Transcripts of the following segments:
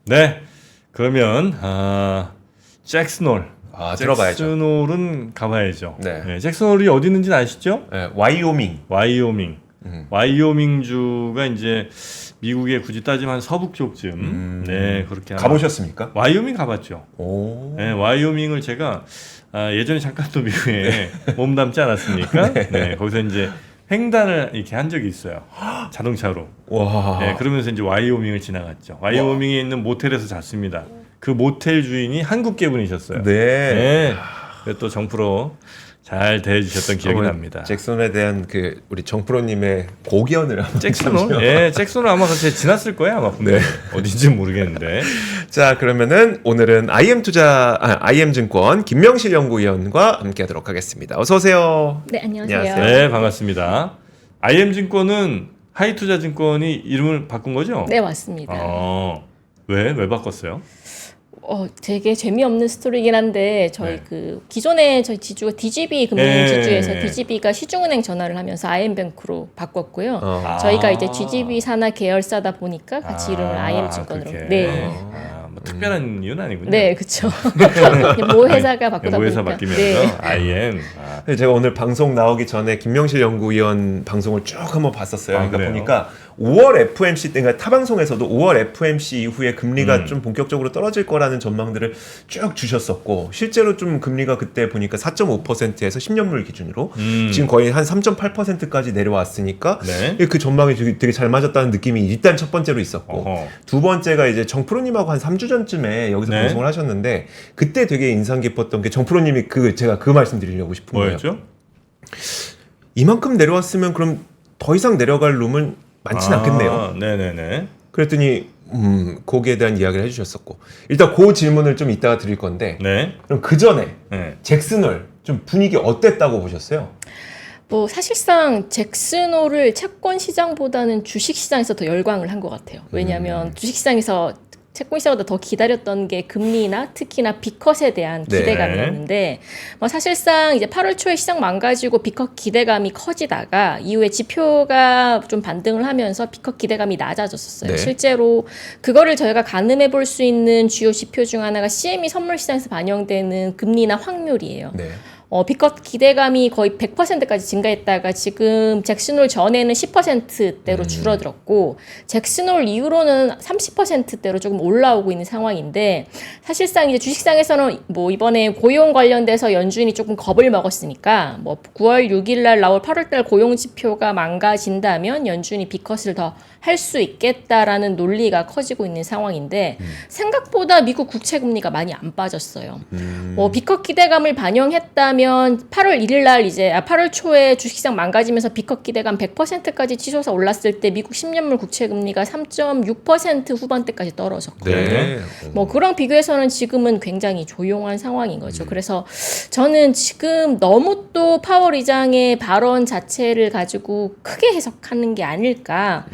네. 그러면 잭슨홀. 들어봐야죠. 잭슨홀은 가봐야죠. 네. 네, 잭슨홀이 어디 있는지는 아시죠? 네, 와이오밍. 와이오밍주가 이제 미국의 굳이 따지면 한 서북 쪽쯤. 네, 그렇게 가보셨습니까? 와이오밍 가봤죠. 오. 네, 와이오밍을 제가 예전에 잠깐 또 미국에 몸담지 않았습니까? 네, 거기서 이제 횡단을 이렇게 한 적이 있어요. 자동차로. 와. 네, 그러면서 이제 와이오밍을 지나갔죠. 와이오밍에 있는 모텔에서 잤습니다. 그 모텔 주인이 한국계 분이셨어요. 네. 그래서 또 정프로 잘 대해주셨던 기억이 납니다. 잭슨에 대한 그 우리 정프로님의 고견을 한번 잭슨홀? 예, 잭슨홀 아마 그때 지났을 거예요, 아마. 네. 어딘지 모르겠는데. 자, 그러면은 오늘은 IM증권 김명실 연구위원과 함께하도록 하겠습니다. 어서 오세요. 네, 안녕하세요. 안녕하세요. 네, 반갑습니다. IM증권은 하이투자증권이 이름을 바꾼 거죠? 네, 맞습니다. 왜 바꿨어요? 되게 재미없는 스토리긴 한데 저희 그 기존에 저희 지주가 DGB 금융 지주에서 DGB가 시중은행 전화를 하면서 IM뱅크로 바꿨고요. 저희가 이제 GGB 산하 계열사다 보니까 같이 이름을 IM증권으로. 네. 뭐 특별한 이유는 아니군요. 네, 그렇죠. 모 회사가 바꾸다 모 회사 보니까. 바뀌면서 네. IM. 제가 오늘 방송 나오기 전에 김명실 연구위원 방송을 쭉 한번 봤었어요. 그러니까 그래요? 보니까 5월 FOMC 때, 그러니까 타방송에서도 5월 FOMC 이후에 금리가 좀 본격적으로 떨어질 거라는 전망들을 쭉 주셨었고, 실제로 좀 금리가 그때 보니까 4.5%에서 10년물 기준으로 지금 거의 한 3.8%까지 내려왔으니까 그 전망이 되게 잘 맞았다는 느낌이 일단 첫 번째로 있었고, 두 번째가 이제 정프로님하고 한 3주 전쯤에 여기서 방송을 하셨는데, 그때 되게 인상 깊었던 게 정프로님이 제가 그 말씀 드리려고 싶은 거예요. 뭐였죠? 이만큼 내려왔으면 그럼 더 이상 내려갈 룸은 많지는 않겠네요. 네네네. 그랬더니 거기에 대한 이야기를 해주셨었고, 일단 그 질문을 좀 이따가 드릴 건데, 그럼 그 전에 잭슨홀 좀 분위기 어땠다고 보셨어요? 뭐 사실상 잭슨홀을 채권 시장보다는 주식 시장에서 더 열광을 한 것 같아요. 왜냐하면 주식 시장에서 채권 시장보다 더 기다렸던 게 금리나 특히나 B컷에 대한 기대감이었는데 뭐 사실상 이제 8월 초에 시장 망가지고 B컷 기대감이 커지다가 이후에 지표가 좀 반등을 하면서 B컷 기대감이 낮아졌었어요. 실제로 그거를 저희가 가늠해 볼 수 있는 주요 지표 중 하나가 CME 선물 시장에서 반영되는 금리나 확률이에요. B컷 기대감이 거의 100%까지 증가했다가 지금 잭슨홀 전에는 10%대로 줄어들었고 잭슨홀 이후로는 30%대로 조금 올라오고 있는 상황인데 사실상 이제 주식시장에서는 뭐 이번에 고용 관련돼서 연준이 조금 겁을 먹었으니까 뭐 9월 6일 날 나올 8월 달 고용 지표가 망가진다면 연준이 B컷을 더 할 수 있겠다라는 논리가 커지고 있는 상황인데 생각보다 미국 국채 금리가 많이 안 빠졌어요. 뭐 B컷 기대감을 반영했다면 8월 1일 날 이제 8월 초에 주식시장 망가지면서 B컷 기대감 100%까지 치솟아 올랐을 때 미국 10년물 국채 금리가 3.6% 후반대까지 떨어졌거든요. 뭐 그런 비교해서는 지금은 굉장히 조용한 상황인 거죠. 그래서 저는 지금 너무 또 파월 의장의 발언 자체를 가지고 크게 해석하는 게 아닐까.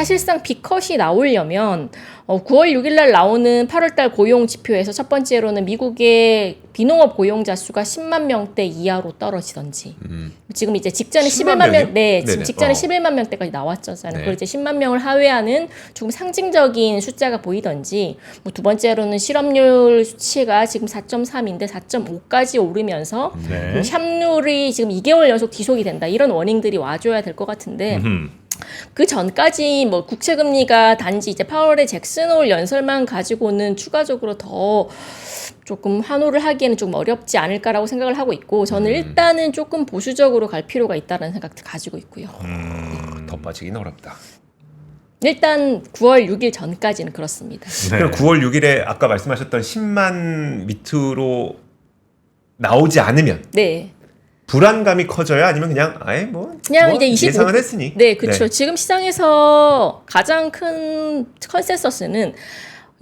사실상 B컷이 나오려면 9월 6일 날 나오는 8월 달 고용 지표에서 첫 번째로는 미국의 비농업 고용자 수가 10만 명대 이하로 떨어지던지 지금 이제 직전에 11만 명, 지금 직전에 11만 명대까지 나왔잖아요. 그리고 이제 10만 명을 하회하는 조금 상징적인 숫자가 보이던지 뭐 두 번째로는 실업률 수치가 지금 4.3인데 4.5까지 오르면서 샵률이 지금 2개월 연속 지속이 된다. 이런 워닝들이 와줘야 될 것 같은데 그 전까지 뭐 국채 금리가 단지 이제 파월의 잭슨홀 연설만 가지고는 추가적으로 더 조금 환호를 하기에는 좀 어렵지 않을까라고 생각을 하고 있고 저는 일단은 조금 보수적으로 갈 필요가 있다는 생각도 가지고 있고요. 더 빠지긴 어렵다. 일단 9월 6일 전까지는 그렇습니다. 그럼 9월 6일에 아까 말씀하셨던 10만 밑으로 나오지 않으면 불안감이 커져야 아니면 그냥 아예 그냥 이제 25, 예상을 했으니. 네, 그렇죠. 지금 시장에서 가장 큰 컨센서스는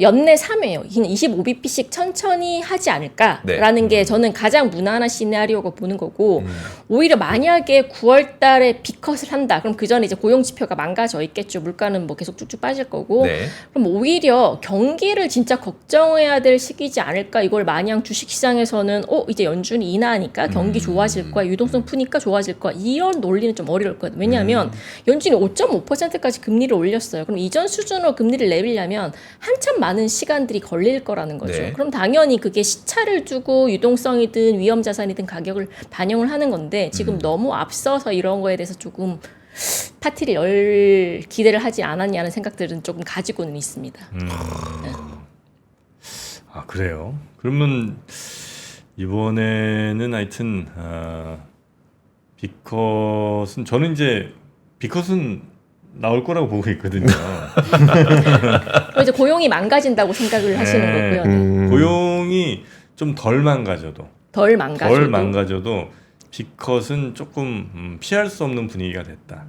연내 3회요. 25bp씩 천천히 하지 않을까라는 게 저는 가장 무난한 시나리오가 보는 거고 오히려 만약에 9월 달에 B컷을 한다. 그럼 그 전에 이제 고용 지표가 망가져 있겠죠. 물가는 뭐 계속 쭉쭉 빠질 거고. 그럼 오히려 경기를 진짜 걱정해야 될 시기지 않을까. 이걸 마냥 주식시장에서는 이제 연준이 인하하니까 경기 좋아질 거야. 유동성 푸니까 좋아질 거야. 이런 논리는 좀 어려울 거예요. 왜냐하면 연준이 5.5%까지 금리를 올렸어요. 그럼 이전 수준으로 금리를 내리려면 한참 많은 시간들이 걸릴 거라는 거죠. 네. 그럼 당연히 그게 시차를 두고 유동성이든 위험 자산이든 가격을 반영을 하는 건데 지금 너무 앞서서 이런 거에 대해서 조금 파티를 열 기대를 하지 않았냐는 생각들은 조금 가지고는 있습니다. 아 그래요. 그러면 이번에는 하여튼 비컷은 저는 이제 비컷은 나올 거라고 보고 있거든요. 이제 고용이 망가진다고 생각을 하시는 네. 거고요. 네. 고용이 좀 덜 망가져도 덜 망가져도. 덜 망가져도 비컷은 조금 피할 수 없는 분위기가 됐다.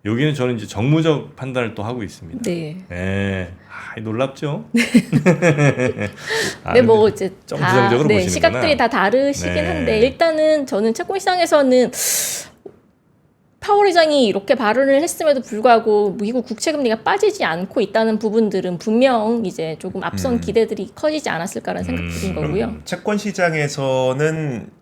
여기는 저는 이제 정무적 판단을 또 하고 있습니다. 네. 네. 놀랍죠? 네, 뭐 이제 좀 부정적으로 네, 보시는구나. 시각들이 다 다르시긴 네. 한데 일단은 저는 채권시장에서는 파월 의장이 이렇게 발언을 했음에도 불구하고 미국 국채 금리가 빠지지 않고 있다는 부분들은 분명 이제 조금 앞선 기대들이 커지지 않았을까라는 생각들인 거고요. 채권 시장에서는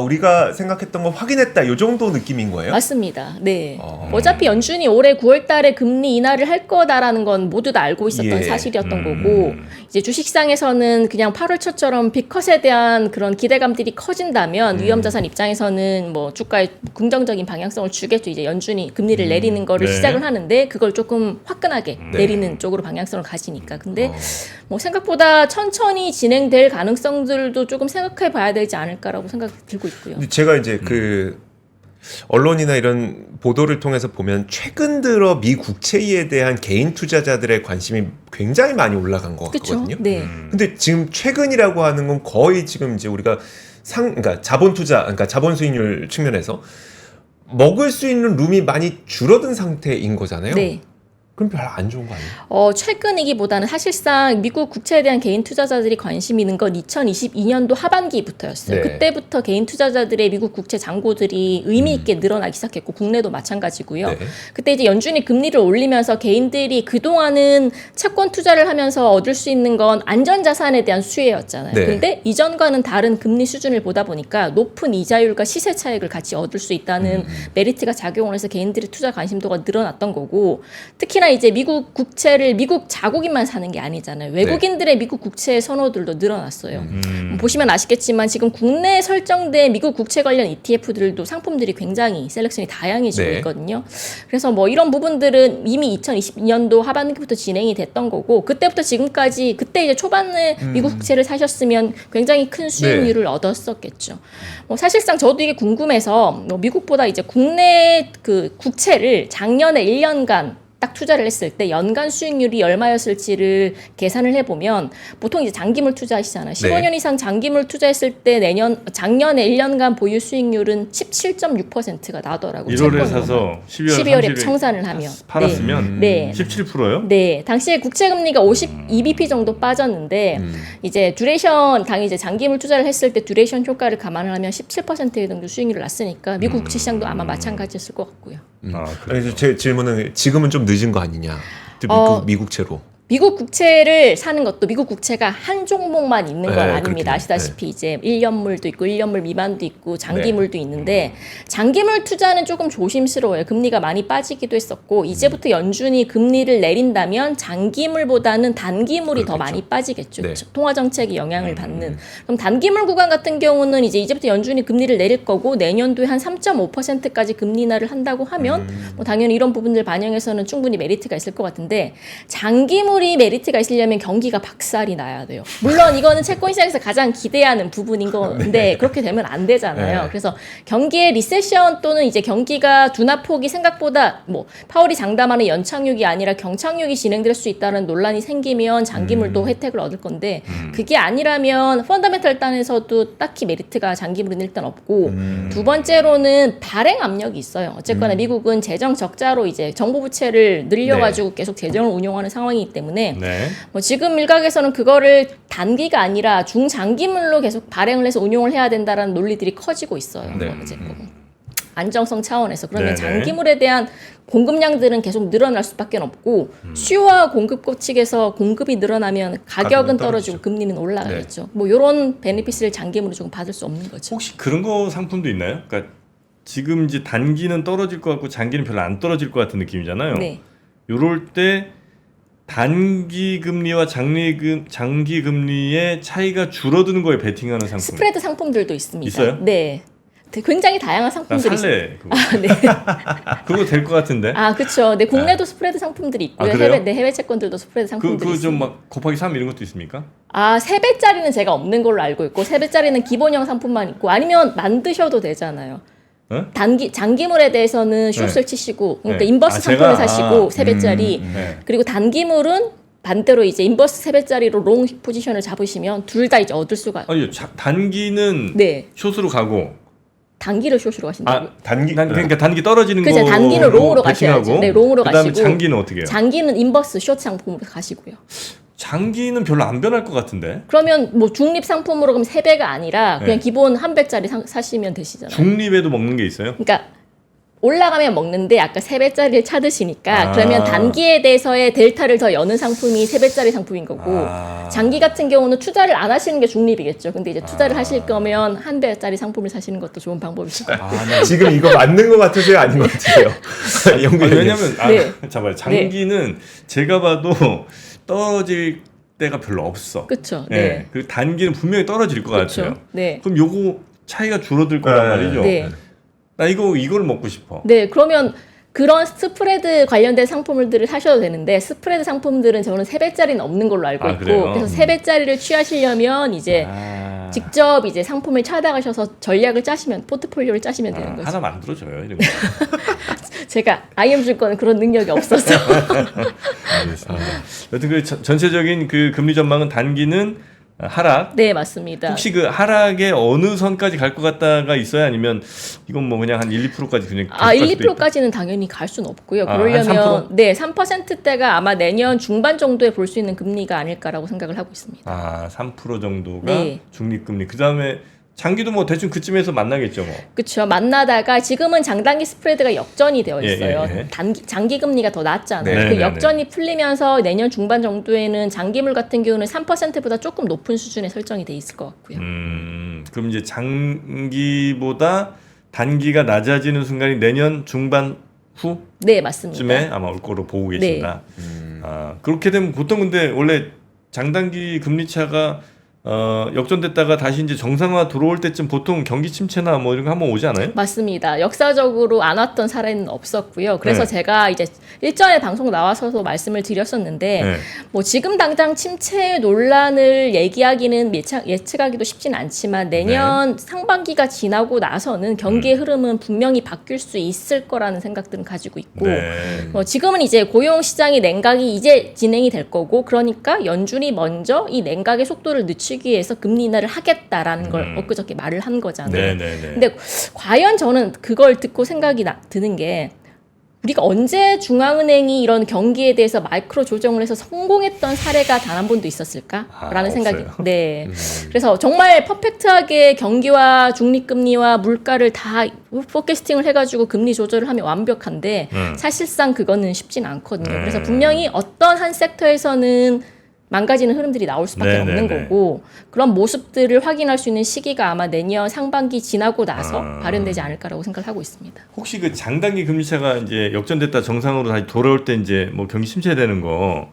우리가 생각했던 거 확인했다 요 정도 느낌인 거예요? 맞습니다. 네. 어차피 연준이 올해 9월 달에 금리 인하를 할 거다라는 건 모두 다 알고 있었던 예. 사실이었던 거고 이제 주식시장에서는 그냥 8월 초처럼 비컷에 대한 그런 기대감들이 커진다면 위험자산 입장에서는 뭐 주가에 긍정적인 방향성을 주겠죠. 이제 연준이 금리를 내리는 거를 네. 시작을 하는데 그걸 조금 화끈하게 네. 내리는 쪽으로 방향성을 가지니까. 근데 뭐 생각보다 천천히 진행될 가능성들도 조금 생각해 봐야 되지 않을까라고 생각이 들고 있고요. 근데 제가 이제 그 언론이나 이런 보도를 통해서 보면 최근 들어 미 국채에 대한 개인 투자자들의 관심이 굉장히 많이 올라간 것 그렇죠. 같거든요. 네. 근데 지금 최근이라고 하는 건 거의 지금 이제 우리가 그러니까 자본 투자, 그러니까 자본 수익률 측면에서 먹을 수 있는 룸이 많이 줄어든 상태인 거잖아요. 네. 그럼 별로 안 좋은 거 아니에요? 최근이기보다는 사실상 미국 국채에 대한 개인 투자자들이 관심 있는 건 2022년도 하반기부터였어요. 네. 그때부터 개인 투자자들의 미국 국채 잔고들이 의미 있게 늘어나기 시작했고 국내도 마찬가지고요. 네. 그때 이제 연준이 금리를 올리면서 개인들이 그동안은 채권 투자를 하면서 얻을 수 있는 건 안전자산에 대한 수혜였잖아요. 네. 근데 이전과는 다른 금리 수준을 보다 보니까 높은 이자율과 시세 차익을 같이 얻을 수 있다는 메리트가 작용을 해서 개인들의 투자 관심도가 늘어났던 거고 특히나 이제 미국 국채를 미국 자국인만 사는 게 아니잖아요. 외국인들의 미국 국채 선호들도 늘어났어요. 보시면 아시겠지만 지금 국내에 설정된 미국 국채 관련 ETF들도 상품들이 굉장히 셀렉션이 다양해지고 네. 있거든요. 그래서 뭐 이런 부분들은 이미 2022년도 하반기부터 진행이 됐던 거고 그때부터 지금까지 그때 이제 초반에 미국 국채를 사셨으면 굉장히 큰 수익률을 얻었었겠죠. 뭐 사실상 저도 이게 궁금해서 뭐 미국보다 이제 국내 그 국채를 작년에 1년간 딱 투자를 했을 때 연간 수익률이 얼마였을지를 계산을 해보면 보통 이제 장기물 투자하시잖아요. 15년 이상 장기물 투자했을 때 작년에 1년간 보유 수익률은 17.6%가 나더라고요. 1월에 사서 12월에 30일에 청산을 하면 팔았으면 네. 17%요? 네, 당시에 국채 금리가 52bp 정도 빠졌는데 이제 듀레이션 당연히 이제 장기물 투자를 했을 때 듀레이션 효과를 감안을 하면 17% 정도 수익률을 났으니까 미국 국채 시장도 아마 마찬가지였을 것 같고요. 그래서 제 질문은 지금은 좀 늦은 거 아니냐? 미국채로. 미국 국채를 사는 것도 미국 국채가 한 종목만 있는 건 네, 아닙니다. 그렇군요. 아시다시피 이제 1년물도 있고 1년물 미만도 있고 장기물도 있는데 장기물 투자는 조금 조심스러워요. 금리가 많이 빠지기도 했었고 이제부터 연준이 금리를 내린다면 장기물보다는 단기물이 더 많이 빠지겠죠. 네. 통화 정책이 영향을 받는. 그럼 단기물 구간 같은 경우는 이제부터 연준이 금리를 내릴 거고 내년도에 한 3.5%까지 금리 인하를 한다고 하면 뭐 당연히 이런 부분들 반영해서는 충분히 메리트가 있을 것 같은데 장기물 이 메리트가 있으려면 경기가 박살이 나야 돼요. 물론 이거는 채권 시장에서 가장 기대하는 부분인 건데 그렇게 되면 안 되잖아요. 네. 그래서 경기의 리세션 또는 이제 경기가 둔화폭이 생각보다 뭐 파월이 장담하는 연착륙이 아니라 경착륙이 진행될 수 있다는 논란이 생기면 장기물도 혜택을 얻을 건데 그게 아니라면 펀더멘털 단에서도 딱히 메리트가 장기물은 일단 없고 두 번째로는 발행 압력이 있어요. 어쨌거나 미국은 재정 적자로 이제 정부 부채를 늘려가지고 계속 재정을 운용하는 상황이기 때문에 네. 뭐 지금 일각에서는 그거를 단기가 아니라 중장기물로 계속 발행을 해서 운용을 해야 된다라는 논리들이 커지고 있어요. 네. 뭐 이제 뭐 안정성 차원에서 그러면 네네. 장기물에 대한 공급량들은 계속 늘어날 수밖에 없고 수요와 공급 측에서 공급이 늘어나면 가격은 가격은 떨어지고 금리는 올라가겠죠. 뭐 이런 베네핏을 장기물로 조금 받을 수 없는 거죠. 혹시 그런 거 상품도 있나요? 그러니까 지금 이제 단기는 떨어질 것 같고 장기는 별로 안 떨어질 것 같은 느낌이잖아요. 네. 요럴 때 단기 금리와 장기 금리의 차이가 줄어드는 거에 베팅하는 상품. 스프레드 상품들도 있습니다. 있어요? 네. 굉장히 다양한 나 상품들이 살래. 그거. 네. 그거 될 것 같은데. 그렇죠. 네, 국내도 스프레드 상품들이 있고요. 그래요? 해외 채권들도 스프레드 상품들이 그거 좀 있습니다. 막 곱하기 3 이런 것도 있습니까? 3배짜리는 제가 없는 걸로 알고 있고 3배짜리는 기본형 상품만 있고 아니면 만드셔도 되잖아요. 어? 장기물에 대해서는 숏을 치시고 그러니까 네. 인버스 상품을 사시고 3배짜리 네. 그리고 단기물은 반대로 이제 인버스 3배짜리로 롱 포지션을 잡으시면 둘 다 이제 얻을 수가 아니, 단기는 네. 숏으로 가고 단기를 숏으로 가신다고요? 그러니까 단기 떨어지는 그죠, 거 단기는 롱으로 가셔야죠. 네, 롱으로 그다음에 가시고. 장기는 어떻게 해요? 장기는 인버스 숏 상품으로 가시고요. 장기는 별로 안 변할 것 같은데. 그러면 뭐 중립 상품으로 그럼 3배가 아니라 그냥 네. 기본 1배짜리 사시면 되시잖아요. 중립에도 먹는 게 있어요? 그러니까 올라가면 먹는데 아까 3배짜리를 찾으시니까 아. 그러면 단기에 대해서의 델타를 더 여는 상품이 3배짜리 상품인 거고 장기 같은 경우는 투자를 안 하시는 게 중립이겠죠. 근데 이제 투자를 하실 거면 1배짜리 상품을 사시는 것도 좋은 방법이실 것 같아요. 지금 이거 맞는 것 같으세요? 아닌 것 같으세요? 연구위원님. 왜냐면 네. 잠깐만 장기는 제가 봐도 떨어질 때가 별로 없어. 그렇죠. 네. 네. 그리고 단기는 분명히 떨어질 것 같아요. 그렇죠. 네. 그럼 요거 차이가 줄어들 거란 네. 말이죠. 네. 나 이걸 먹고 싶어. 네, 그러면 그런 스프레드 관련된 상품들을 사셔도 되는데 스프레드 상품들은 저는 3배짜리는 없는 걸로 알고 있고 그래요? 그래서 3배짜리를 취하시려면 이제 직접 이제 상품을 찾아가셔서 전략을 짜시면 포트폴리오를 짜시면 되는 거죠. 하나 만들어줘요 이런 거. 제가 IM 줄 거는 그런 능력이 없어서. 알겠습니다. 여튼 그 전체적인 그 금리 전망은 단기는 하락. 네, 맞습니다. 혹시 그 하락의 어느 선까지 갈 것 같다가 있어요? 아니면 이건 뭐 그냥 한 1, 2%까지 그냥 1, 2%까지는 당연히 갈 수는 없고요. 한 그러려면 3%? 네, 3%대가 아마 내년 중반 정도에 볼 수 있는 금리가 아닐까라고 생각을 하고 있습니다. 3% 정도가 네. 중립금리. 그다음에 장기도 뭐 대충 그쯤에서 만나겠죠, 뭐. 그렇죠. 만나다가 지금은 장단기 스프레드가 역전이 되어 있어요. 예. 장기 금리가 더 낮잖아요. 네, 그 네, 역전이 풀리면서 내년 중반 정도에는 장기물 같은 경우는 3%보다 조금 높은 수준에 설정이 돼 있을 것 같고요. 그럼 이제 장기보다 단기가 낮아지는 순간이 내년 중반 후쯤에 네, 맞습니다. 아마 올 거로 보고 계신다. 그렇게 되면 보통 근데 원래 장단기 금리 차가 역전됐다가 다시 이제 정상화 들어올 때쯤 보통 경기 침체나 뭐 이런 거 한번 오지 않아요? 맞습니다. 역사적으로 안 왔던 사례는 없었고요. 그래서 네. 제가 이제 일전에 방송 나와서도 말씀을 드렸었는데 네. 뭐 지금 당장 침체 논란을 얘기하기는 예측하기도 쉽지는 않지만 내년 네. 상반기가 지나고 나서는 경기의 흐름은 분명히 바뀔 수 있을 거라는 생각들은 가지고 있고 네. 지금은 이제 고용 시장의 냉각이 이제 진행이 될 거고 그러니까 연준이 먼저 이 냉각의 속도를 늦추기 위해서 금리 인하를 하겠다라는 걸 엊그저께 말을 한 거잖아요. 네. 근데 과연 저는 그걸 듣고 생각이 드는 게 우리가 언제 중앙은행이 이런 경기에 대해서 마이크로 조정을 해서 성공했던 사례가 단 한 번도 있었을까라는 생각이. 없어요. 네. 그래서 정말 퍼펙트하게 경기와 중립금리와 물가를 다 포캐스팅을 해가지고 금리 조절을 하면 완벽한데 사실상 그거는 쉽진 않거든요. 그래서 분명히 어떤 한 섹터에서는 망가지는 흐름들이 나올 수밖에 네, 없는 네, 네. 거고 그런 모습들을 확인할 수 있는 시기가 아마 내년 상반기 지나고 나서 발현되지 않을까라고 생각을 하고 있습니다. 혹시 그 장단기 금리차가 이제 역전됐다 정상으로 다시 돌아올 때 이제 뭐 경기 침체되는 거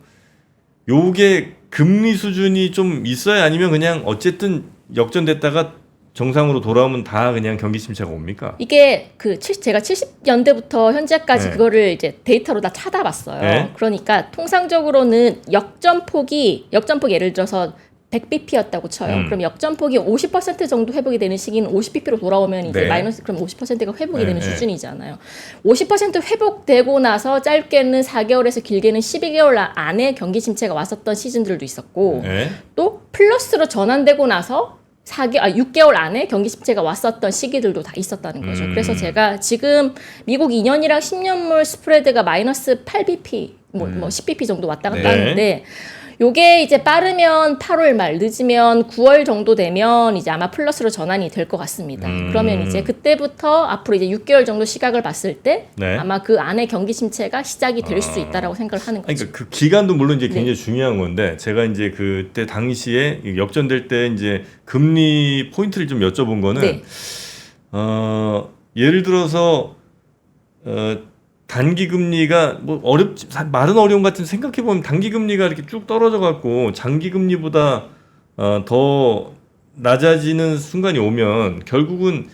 요게 금리 수준이 좀 있어야 아니면 그냥 어쨌든 역전됐다가 정상으로 돌아오면 다 그냥 경기 침체가 옵니까? 이게 제가 70년대부터 현재까지 네. 그거를 이제 데이터로 다 찾아봤어요. 네. 그러니까 통상적으로는 역전폭이 예를 들어서 100bp였다고 쳐요. 그럼 역전폭이 50% 정도 회복이 되는 시기는 50bp로 돌아오면 이제 네. 마이너스 그럼 50%가 회복이 네, 되는 네. 수준이잖아요. 50% 회복되고 나서 짧게는 4개월에서 길게는 12개월 안에 경기 침체가 왔었던 시즌들도 있었고 네. 또 플러스로 전환되고 나서 6개월 안에 경기 침체가 왔었던 시기들도 다 있었다는 거죠. 그래서 제가 지금 미국 2년이랑 10년물 스프레드가 마이너스 8bp, 뭐 10bp 정도 왔다 갔다 네. 하는데 요게 이제 빠르면 8월 말, 늦으면 9월 정도 되면 이제 아마 플러스로 전환이 될 것 같습니다. 그러면 이제 그때부터 앞으로 이제 6개월 정도 시각을 봤을 때 네. 아마 그 안에 경기 침체가 시작이 될 수 있다라고 생각을 하는 거죠. 그러니까 그 기간도 물론 이제 네. 굉장히 중요한 건데 제가 이제 그때 당시에 역전될 때 이제 금리 포인트를 좀 여쭤본 거는 네. 예를 들어서 단기 금리가 뭐 어렵지 말은 어려운 것 같은데 생각해 보면 단기 금리가 이렇게 쭉 떨어져 갖고 장기 금리보다 더 낮아지는 순간이 오면 결국은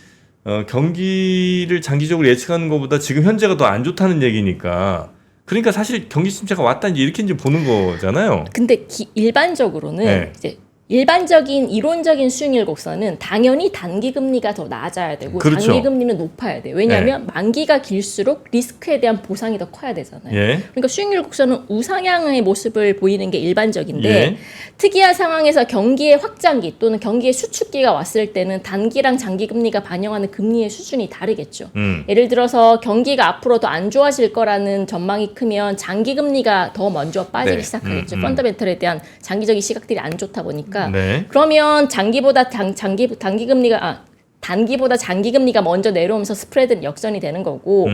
경기를 장기적으로 예측하는 것보다 지금 현재가 더 안 좋다는 얘기니까 그러니까 사실 경기 침체가 왔다 이렇게 이제 보는 거잖아요. 근데 일반적으로는 네. 이제 일반적인 이론적인 수익률 곡선은 당연히 단기 금리가 더 낮아야 되고 그렇죠. 장기 금리는 높아야 돼요. 왜냐하면 만기가 길수록 리스크에 대한 보상이 더 커야 되잖아요. 예. 그러니까 수익률 곡선은 우상향의 모습을 보이는 게 일반적인데 예. 특이한 상황에서 경기의 확장기 또는 경기의 수축기가 왔을 때는 단기랑 장기 금리가 반영하는 금리의 수준이 다르겠죠. 예를 들어서 경기가 앞으로 더 안 좋아질 거라는 전망이 크면 장기 금리가 더 먼저 빠지기 네. 시작하겠죠. 펀더멘털에 대한 장기적인 시각들이 안 좋다 보니까 네. 그러면 단기보다 장기 금리가 먼저 내려오면서 스프레드는 역전이 되는 거고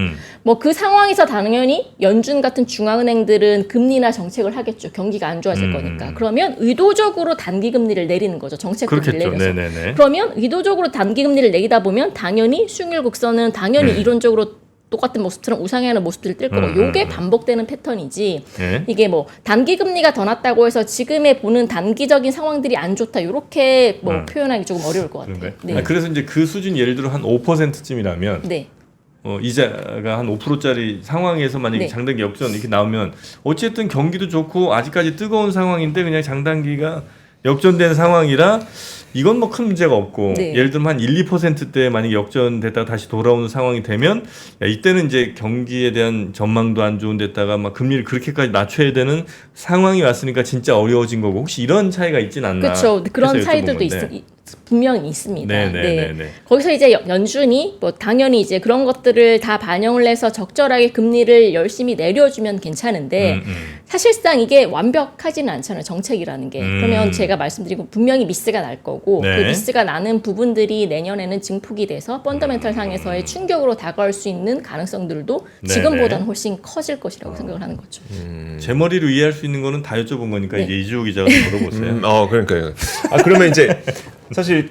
뭐 그 상황에서 당연히 연준 같은 중앙은행들은 금리나 정책을 하겠죠. 경기가 안 좋아질 거니까. 그러면 의도적으로 단기 금리를 내리는 거죠. 정책으로 그렇겠죠. 내려서. 네네네. 그러면 의도적으로 단기 금리를 내리다 보면 당연히 수익률 곡선은 당연히 이론적으로 똑같은 모습처럼 우상향하는 모습들을 뜰 거고 요게 반복되는 패턴이지 예. 이게 뭐 단기 금리가 더 낮다고 해서 지금에 보는 단기적인 상황들이 안 좋다 이렇게 뭐 표현하기 조금 어려울 것 같아요. 그런가요? 네. 그래서 이제 그 수준 예를 들어 한 5%쯤이라면 네. 이자가 한 5%짜리 상황에서 만약에 네. 장단기 역전 이렇게 나오면 어쨌든 경기도 좋고 아직까지 뜨거운 상황인데 그냥 장단기가 역전된 상황이라 이건 뭐 큰 문제가 없고 네. 예를 들면 한 1, 2%대 만약에 역전됐다가 다시 돌아오는 상황이 되면 이때는 이제 경기에 대한 전망도 안 좋은 데다가 막 금리를 그렇게까지 낮춰야 되는 상황이 왔으니까 진짜 어려워진 거고 혹시 이런 차이가 있진 않나 그렇죠. 그런 해서 차이들도 여쭤본 건데. 분명히 있습니다. 네네네네. 거기서 이제 연준이 뭐 당연히 이제 그런 것들을 다 반영을 해서 적절하게 금리를 열심히 내려주면 괜찮은데 사실상 이게 완벽하지는 않잖아요. 정책이라는 게. 그러면 제가 말씀드리고 분명히 미스가 날 거고 네. 그 미스가 나는 부분들이 내년에는 증폭이 돼서 펀더멘털 상에서의 충격으로 다가올 수 있는 가능성들도 네네. 지금보다는 훨씬 커질 것이라고 생각을 하는 거죠. 제 머리로 이해할 수 있는 거는 다 여쭤본 거니까 네. 이제 이주호 기자가 좀 물어보세요. 그러니까요. 그러면 이제 사실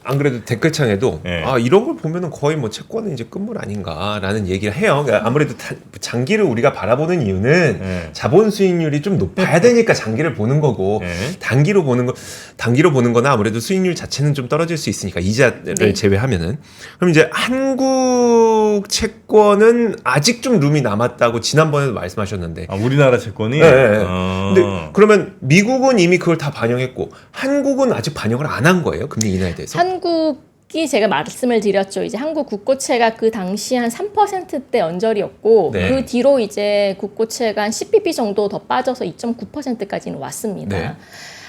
안 그래도 댓글창에도 네. 이런 걸 보면은 거의 뭐 채권은 이제 끝물 아닌가라는 얘기를 해요. 그러니까 아무래도 장기를 우리가 바라보는 이유는 네. 자본 수익률이 좀 높아야 되니까 장기를 보는 거고 네. 단기로 보는 거나 아무래도 수익률 자체는 좀 떨어질 수 있으니까 이자를 네. 제외하면은 그럼 이제 한국 채권은 아직 좀 룸이 남았다고 지난번에도 말씀하셨는데 우리나라 채권이 네. 근데 그러면 미국은 이미 그걸 다 반영했고 한국은 아직 반영을 안 한 거예요? 금리 인하에 대해서? 한국이 제가 말씀을 드렸죠. 이제 한국 국고채가 그 당시 한 3%대 언저리였고 네. 그 뒤로 이제 국고채가 한 10bp 정도 더 빠져서 2.9%까지는 왔습니다. 네.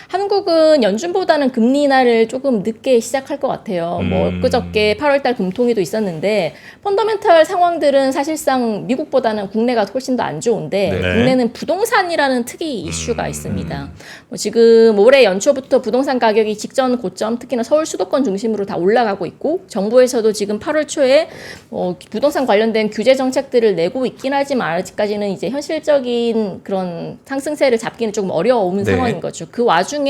한국은 연준보다는 금리 인하를 조금 늦게 시작할 것 같아요. 뭐 그저께 8월달 금통위도 있었는데 펀더멘털 상황들은 사실상 미국보다는 국내가 훨씬 더 안 좋은데 네. 국내는 부동산이라는 특이 이슈가 있습니다. 뭐 지금 올해 연초부터 부동산 가격이 직전 고점, 특히나 서울 수도권 중심으로 다 올라가고 있고 정부에서도 지금 8월 초에 부동산 관련된 규제 정책들을 내고 있긴 하지만 아직까지는 이제 현실적인 그런 상승세를 잡기는 조금 어려운 네. 상황인 거죠. 그 와중에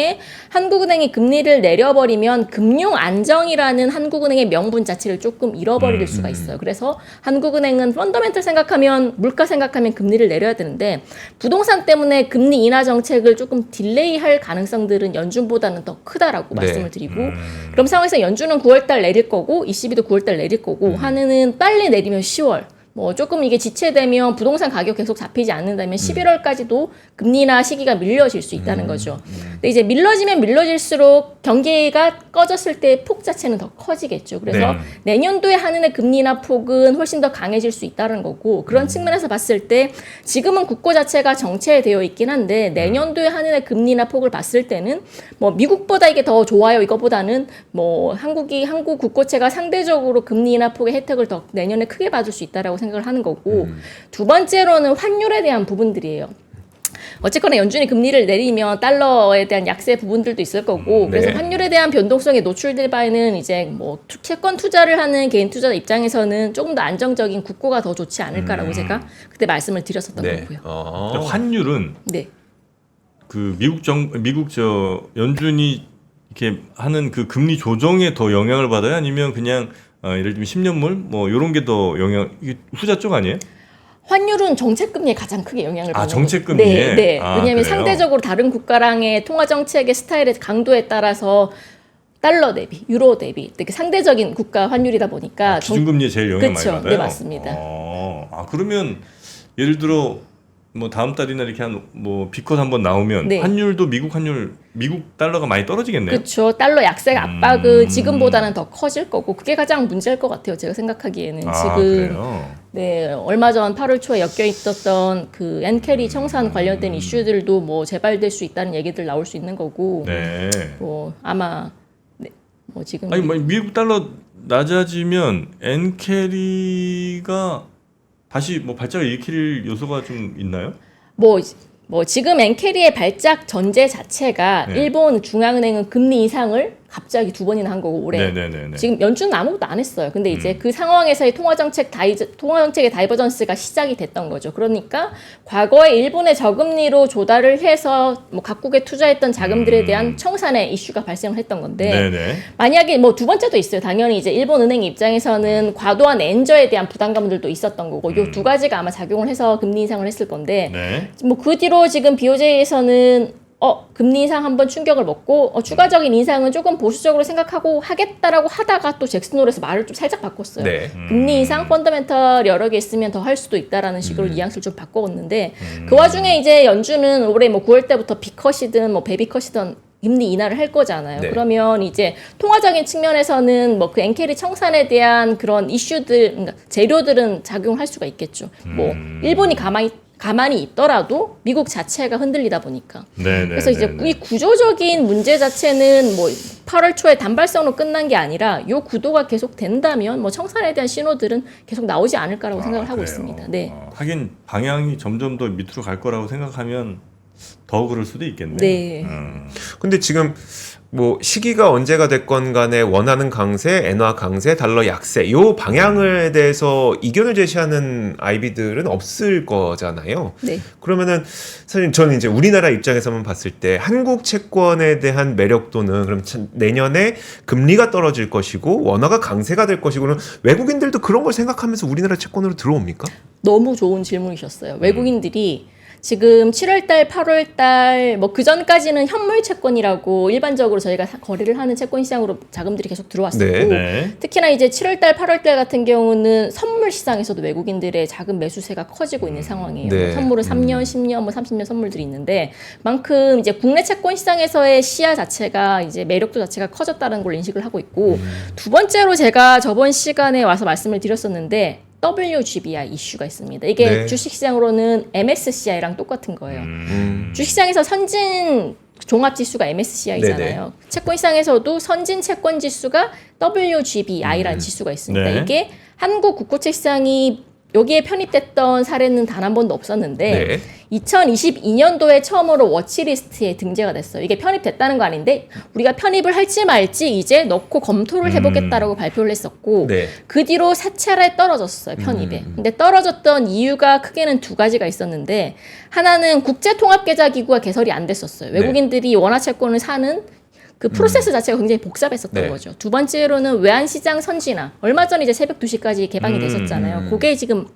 한국은행이 금리를 내려버리면 금융 안정이라는 한국은행의 명분 자체를 조금 잃어버릴 수가 있어요. 그래서 한국은행은 펀더멘털 생각하면 물가 생각하면 금리를 내려야 되는데 부동산 때문에 금리 인하 정책을 조금 딜레이할 가능성들은 연준보다는 더 크다라고 네. 말씀을 드리고 그럼 상황에서 연준은 9월달 내릴 거고 ECB도 9월달 내릴 거고 한은은 빨리 내리면 10월 뭐 조금 이게 지체되면 부동산 가격 계속 잡히지 않는다면 11월까지도 금리 인하 시기가 밀려질 수 있다는 거죠. 근데 이제 밀려지면 밀려질수록 경기가 꺼졌을 때 폭 자체는 더 커지겠죠. 그래서 네. 내년도에 한은의 금리 인하 폭은 훨씬 더 강해질 수 있다는 거고 그런 측면에서 봤을 때 지금은 국고 자체가 정체되어 있긴 한데 내년도에 한은의 금리 인하 폭을 봤을 때는 뭐 미국보다 이게 더 좋아요. 이거보다는 뭐 한국 국고채가 상대적으로 금리 인하 폭의 혜택을 더 내년에 크게 받을 수 있다라고 생각을 하는 거고 두 번째로는 환율에 대한 부분들이에요. 어쨌거나 연준이 금리를 내리면 달러에 대한 약세 부분들도 있을 거고 그래서 네. 환율에 대한 변동성에 노출될 바에는 이제 뭐 채권 투자를 하는 개인 투자자 입장에서는 조금 더 안정적인 국고가 더 좋지 않을까라고 제가 그때 말씀을 드렸었던 네. 거고요. 환율은 네. 그 미국 연준이 이렇게 하는 그 금리 조정에 더 영향을 받아요? 아니면 그냥 예를 들면 10년물 뭐 이런 게 더 이게 후자 쪽 아니에요? 환율은 정책금리에 가장 크게 영향을 받는 정책금리에? 네. 아, 왜냐하면 그래요? 상대적으로 다른 국가랑의 통화 정책의 스타일의 강도에 따라서 달러 대비, 유로 대비 되게 상대적인 국가 환율이다 보니까 기준금리에 제일 영향 많이 그쵸. 받아요. 네, 맞습니다. 그러면 예를 들어 뭐 다음 달이나 이렇게 한 뭐 비컷 한번 나오면 네. 환율도 미국 달러가 많이 떨어지겠네요. 그렇죠. 달러 약세 압박은 지금보다는 더 커질 거고 그게 가장 문제일 것 같아요. 제가 생각하기에는 지금 그래요? 네 얼마 전 8월 초에 엮여 있었던 그 엔캐리 청산 관련된 이슈들도 뭐 재발될 수 있다는 얘기들 나올 수 있는 거고 네. 뭐 아마 뭐 지금 아니 뭐 미국 달러 낮아지면 엔캐리가 다시 뭐 발작을 일으킬 요소가 좀 있나요? 뭐 지금 엔캐리의 발작 전제 자체가 네. 일본 중앙은행은 금리 인상을 갑자기 2번이나 한 거고 올해 네네네. 지금 연준은 아무것도 안 했어요. 근데 이제 그 상황에서의 통화정책의 다이버전스가 시작이 됐던 거죠. 그러니까 과거에 일본의 저금리로 조달을 해서 뭐 각국에 투자했던 자금들에 대한 청산의 이슈가 발생을 했던 건데 네네. 만약에 뭐 두 번째도 있어요. 당연히 이제 일본 은행 입장에서는 과도한 엔저에 대한 부담감들도 있었던 거고 요 두 가지가 아마 작용을 해서 금리 인상을 했을 건데 네. 뭐 그 뒤로 지금 BOJ에서는 금리 인상 한번 충격을 먹고 추가적인 인상은 조금 보수적으로 생각하고 하겠다라고 하다가 또 잭슨홀에서 말을 좀 살짝 바꿨어요. 네. 금리 인상 펀더멘털 여러 개 있으면 더 할 수도 있다라는 식으로 뉘앙스를 좀 바꿨는데 그 와중에 이제 연준은 올해 뭐 9월 때부터 B컷이든 뭐 베비컷이든 금리 인하를 할 거잖아요. 네. 그러면 이제 통화적인 측면에서는 뭐 그 엔캐리 청산에 대한 그런 이슈들, 그러니까 재료들은 작용할 수가 있겠죠. 뭐 일본이 가만히 있더라도 미국 자체가 흔들리다 보니까. 네네. 그래서 이제 이 구조적인 문제 자체는 뭐 8월 초에 단발성으로 끝난 게 아니라 이 구도가 계속 된다면 뭐 청산에 대한 신호들은 계속 나오지 않을까라고 생각을 하고 그래요? 있습니다. 네. 하긴 방향이 점점 더 밑으로 갈 거라고 생각하면 더 그럴 수도 있겠네요. 네. 근데 지금 뭐 시기가 언제가 됐건 간에 원하는 강세, 엔화 강세, 달러 약세 요 방향에 대해서 이견을 제시하는 IB들은 없을 거잖아요. 네. 그러면은 사실 저는 이제 우리나라 입장에서만 봤을 때 한국 채권에 대한 매력도는 그럼 내년에 금리가 떨어질 것이고 원화가 강세가 될 것이고는 외국인들도 그런 걸 생각하면서 우리나라 채권으로 들어옵니까? 너무 좋은 질문이셨어요. 외국인들이 지금 7월달, 8월달 뭐 그 전까지는 현물 채권이라고 일반적으로 저희가 거래를 하는 채권 시장으로 자금들이 계속 들어왔었고 네. 네. 특히나 이제 7월달, 8월달 같은 경우는 선물 시장에서도 외국인들의 자금 매수세가 커지고 있는 상황이에요. 네. 선물은 3년, 10년, 뭐 30년 선물들이 있는데 그만큼 이제 국내 채권 시장에서의 시야 자체가 이제 매력도 자체가 커졌다는 걸 인식을 하고 있고 두 번째로 제가 저번 시간에 와서 말씀을 드렸었는데 WGBI 이슈가 있습니다. 이게 네. 주식시장으로는 MSCI랑 똑같은 거예요. 주식시장에서 선진 종합지수가 MSCI잖아요. 채권시장에서도 선진 채권지수가 WGBI라는 지수가 있습니다. 네. 이게 한국 국고채 시장이 여기에 편입됐던 사례는 단 한 번도 없었는데 네. 2022년도에 처음으로 워치리스트에 등재가 됐어요. 이게 편입됐다는 거 아닌데 우리가 편입을 할지 말지 이제 넣고 검토를 해보겠다라고 발표를 했었고 네. 그 뒤로 사차례 떨어졌어요. 편입에. 근데 떨어졌던 이유가 크게는 두 가지가 있었는데 하나는 국제통합계좌기구가 개설이 안 됐었어요. 네. 외국인들이 원화채권을 사는 그 프로세스 자체가 굉장히 복잡했었던 네. 거죠. 두 번째로는 외환시장 선진화. 얼마 전에 이제 새벽 2시까지 개방이 됐었잖아요. 그게 지금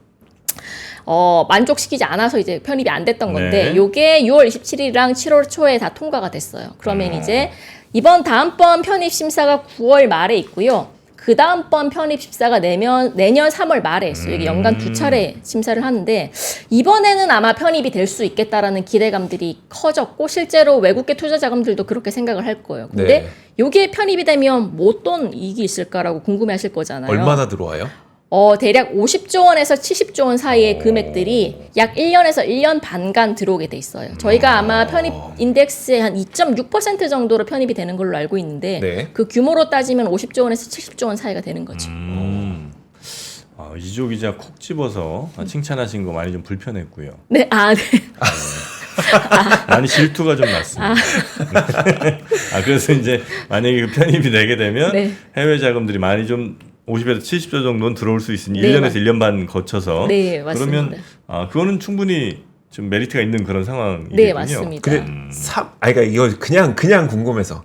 만족시키지 않아서 이제 편입이 안 됐던 건데 네. 요게 6월 27일이랑 7월 초에 다 통과가 됐어요. 그러면 이제 다음번 편입 심사가 9월 말에 있고요. 그 다음번 편입 심사가 내년 3월 말에 있어요. 이게 연간 두 차례 심사를 하는데 이번에는 아마 편입이 될 수 있겠다라는 기대감들이 커졌고 실제로 외국계 투자 자금들도 그렇게 생각을 할 거예요. 근데 네. 요게 편입이 되면 뭐 어떤 이익이 있을까라고 궁금해하실 거잖아요. 얼마나 들어와요? 대략 50조 원에서 70조 원 사이의 금액들이 약 1년에서 1년 반간 들어오게 돼 있어요. 저희가 아마 편입 인덱스의 한 2.6% 정도로 편입이 되는 걸로 알고 있는데 네. 그 규모로 따지면 50조 원에서 70조 원 사이가 되는 거죠. 이조 기자 콕 집어서 칭찬하신 거 많이 좀 불편했고요. 네, 네. 많이 질투가 좀 났습니다. 그래서 이제 만약에 그 편입이 되게 되면 네. 해외 자금들이 많이 좀 50에서 70조 정도는 들어올 수 있으니 네, 1년에서 1년 반 거쳐서 네, 맞습니다. 그러면 그거는 충분히 좀 메리트가 있는 그런 상황이군요. 네, 맞습니다. 근데 그러니까 이거 그냥 궁금해서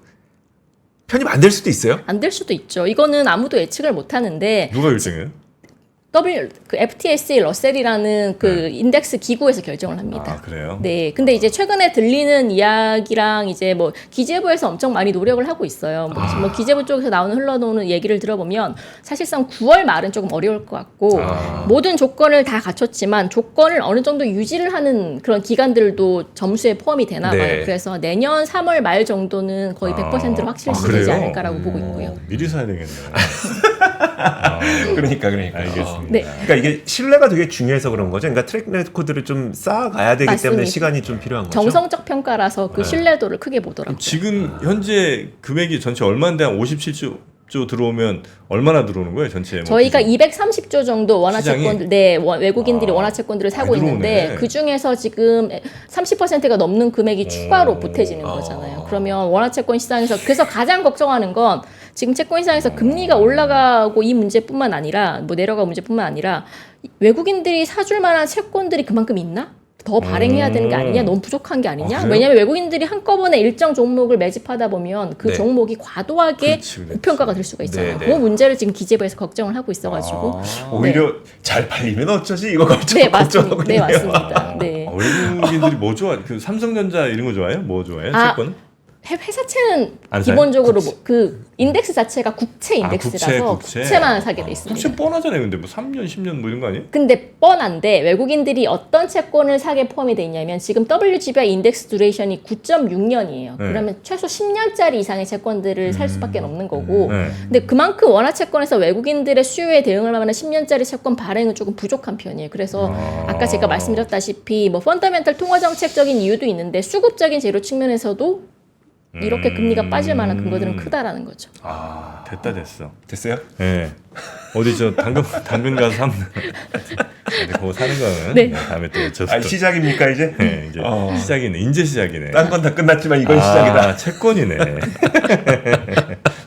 편입 안 될 수도 있어요? 안 될 수도 있죠. 이거는 아무도 예측을 못 하는데 누가 결정해요? 그 FTSE 러셀이라는 그 인덱스 기구에서 결정을 합니다. 아, 그래요? 네, 근데 이제 최근에 들리는 이야기랑 이제 뭐 기재부에서 엄청 많이 노력을 하고 있어요. 뭐 기재부 쪽에서 흘러나오는 얘기를 들어보면 사실상 9월 말은 조금 어려울 것 같고 모든 조건을 다 갖췄지만 조건을 어느 정도 유지를 하는 그런 기관들도 점수에 포함이 되나 봐요. 네. 그래서 내년 3월 말 정도는 거의 100%로 확실시되지 그래요? 않을까라고 보고 있고요. 미리 사야 되겠네. 그러니까. 알겠습니다. 네. 그러니까 이게 신뢰가 되게 중요해서 그런 거죠. 그러니까 트랙 레코드를 좀 쌓아가야 되기 때문에 맞습니다. 시간이 좀 필요한 거죠. 정성적 평가라서 그 신뢰도를 크게 보더라고요. 지금 현재 금액이 전체 얼마인데 한 57조 들어오면 얼마나 들어오는 거예요? 전체 뭐 저희가 기준? 230조 정도 원화 시장이? 채권들, 네, 외국인들이 원화 채권들을 사고 많이 있는데 들어오네. 그 중에서 지금 30%가 넘는 금액이 추가로 보태지는 거잖아요. 그러면 원화 채권 시장에서 그래서 가장 걱정하는 건 지금 채권 시장에서 금리가 올라가고 이 문제뿐만 아니라 뭐 내려가고 문제뿐만 아니라 외국인들이 사줄 만한 채권들이 그만큼 있나? 더 발행해야 되는 게 아니냐? 너무 부족한 게 아니냐? 그래요? 왜냐하면 외국인들이 한꺼번에 일정 종목을 매집하다 보면 그 네. 종목이 과도하게 그렇지. 고평가가 될 수가 있잖아요. 네, 그 네. 문제를 지금 기재부에서 걱정을 하고 있어가지고 오히려 잘 팔리면 어쩌지? 이거 네, 맞습니다. 걱정하고 네, 있네요. 맞습니다. 네. 외국인들이 뭐 좋아? 그 삼성전자 이런 거 좋아해요? 뭐 좋아해요? 아, 채권? 회사채는 안 사요? 기본적으로 그 인덱스 자체가 국채 인덱스라서 국채. 국채만 사게 돼 있습니다. 국채 뻔하잖아요. 근데 뭐 3년, 10년 뭐 이런 거 아니에요? 근데 뻔한데 외국인들이 어떤 채권을 사게 포함이 돼 있냐면 지금 WGBI 인덱스 듀레이션이 9.6년이에요. 그러면 최소 10년짜리 이상의 채권들을 살 수밖에 없는 거고 네. 근데 그만큼 원화 채권에서 외국인들의 수요에 대응을 하는 10년짜리 채권 발행은 조금 부족한 편이에요. 그래서 아까 제가 말씀드렸다시피 뭐 펀더멘탈 통화 정책적인 이유도 있는데 수급적인 재료 측면에서도 이렇게 금리가 빠질 만한 근거들은 크다라는 거죠. 아, 됐어. 됐어요? 예. 어디 저 당근 가서 사면 근데 그거 사는 거는 네. 다음에 또 여쭤서 아, 시작입니까 이제? 네, 이제 시작이네. 이제 시작이네. 딴 건 다 끝났지만 이건 시작이다. 채권이네.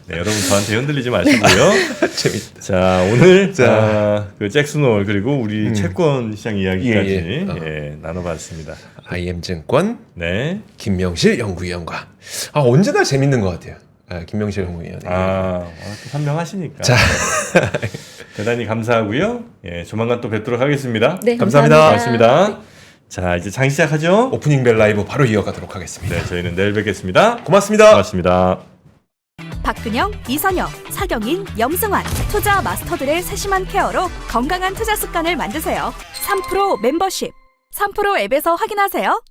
네, 여러분 저한테 흔들리지 마시고요. 재밌다. 자, 오늘 자. 그 잭슨홀 그리고 우리 채권 시장 이야기까지 예, 예. 예, 나눠봤습니다. IM증권 네. 김명실 연구위원과 언제나 재밌는 것 같아요. 김명실 연구위원. 또 선명하시니까. 자. 대단히 감사하고요. 예, 조만간 또 뵙도록 하겠습니다. 네, 감사합니다. 고맙습니다. 자, 이제 장 시작하죠. 오프닝 벨 라이브 바로 이어가도록 하겠습니다. 네, 저희는 내일 뵙겠습니다. 고맙습니다. 고맙습니다. 박근영, 이선영, 서경인, 염승환 투자 마스터들의 세심한 케어로 건강한 투자 습관을 만드세요. 3프로 멤버십 3프로 앱에서 확인하세요.